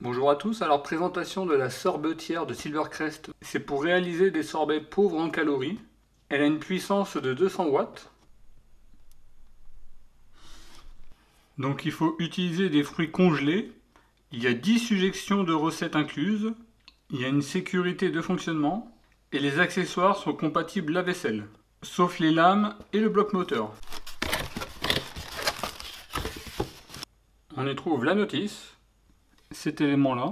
Bonjour à tous, alors présentation de la sorbetière de Silvercrest. C'est pour réaliser des sorbets pauvres en calories. Elle a une puissance de 200 watts. Donc il faut utiliser des fruits congelés. Il y a 10 suggestions de recettes incluses. Il y a une sécurité de fonctionnement. Et les accessoires sont compatibles lave-vaisselle, sauf les lames et le bloc moteur. On y trouve la notice, cet élément-là.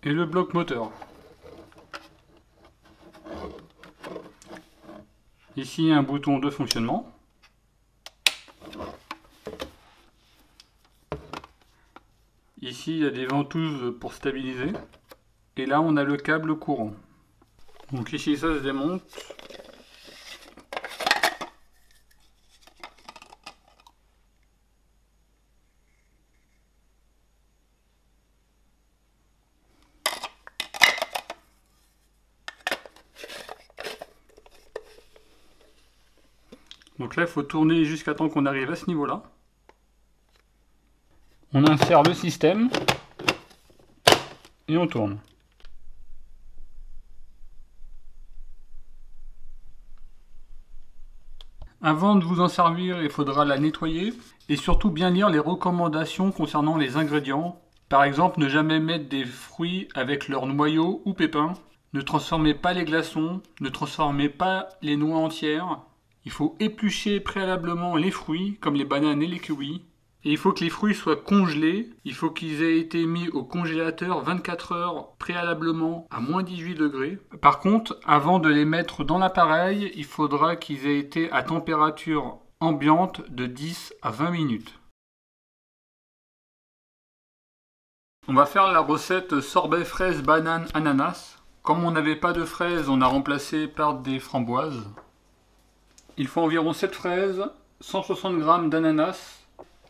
Et le bloc moteur. Ici un bouton de fonctionnement. Ici il y a des ventouses pour stabiliser. Et là on a le câble courant. Donc ici ça se démonte. Donc là, il faut tourner jusqu'à temps qu'on arrive à ce niveau-là. On insère le système et on tourne. Avant de vous en servir, il faudra la nettoyer et surtout bien lire les recommandations concernant les ingrédients. Par exemple, ne jamais mettre des fruits avec leur noyau ou pépins. Ne transformez pas les glaçons, ne transformez pas les noix entières. Il faut éplucher préalablement les fruits, comme les bananes et les kiwis. Et il faut que les fruits soient congelés. Il faut qu'ils aient été mis au congélateur 24 heures préalablement à moins 18 degrés. Par contre, avant de les mettre dans l'appareil, il faudra qu'ils aient été à température ambiante de 10 à 20 minutes. On va faire la recette sorbet fraise banane ananas. Comme on n'avait pas de fraises, on a remplacé par des framboises. Il faut environ 7 fraises, 160 g d'ananas.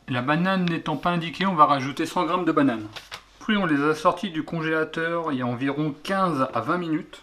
La banane n'étant pas indiquée, on va rajouter 100 g de banane. Puis on les a sortis du congélateur il y a environ 15 à 20 minutes.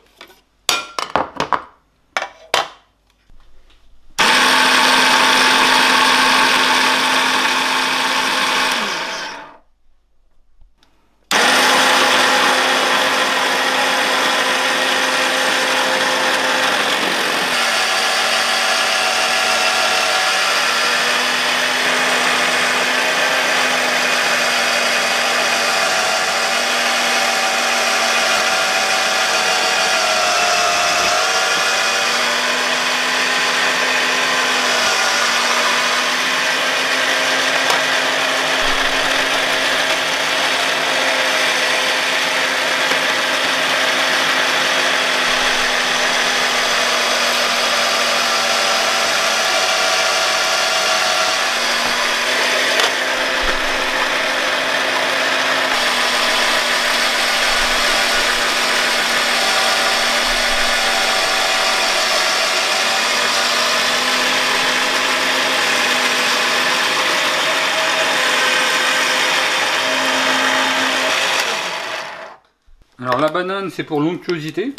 Alors la banane c'est pour l'onctuosité.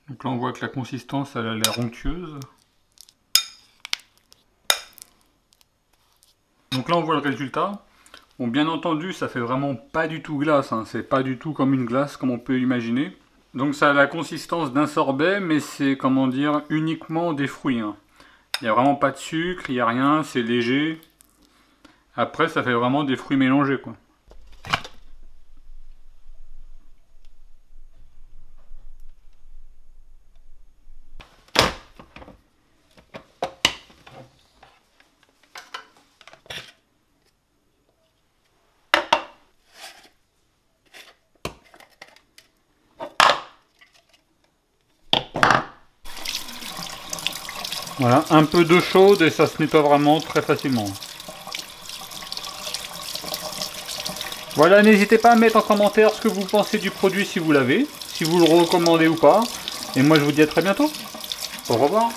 Donc là on voit que la consistance elle a l'air onctueuse. Donc là on voit le résultat. Bon, bien entendu ça fait vraiment pas du tout glace, hein. C'est pas du tout comme une glace comme on peut imaginer. Donc ça a la consistance d'un sorbet, mais c'est comment dire uniquement des fruits, hein. Il n'y a vraiment pas de sucre, il n'y a rien, c'est léger. Après ça fait vraiment des fruits mélangés quoi. Voilà, un peu d'eau chaude et ça se nettoie vraiment très facilement. Voilà, n'hésitez pas à mettre en commentaire ce que vous pensez du produit si vous l'avez, si vous le recommandez ou pas. Et moi je vous dis à très bientôt. Au revoir.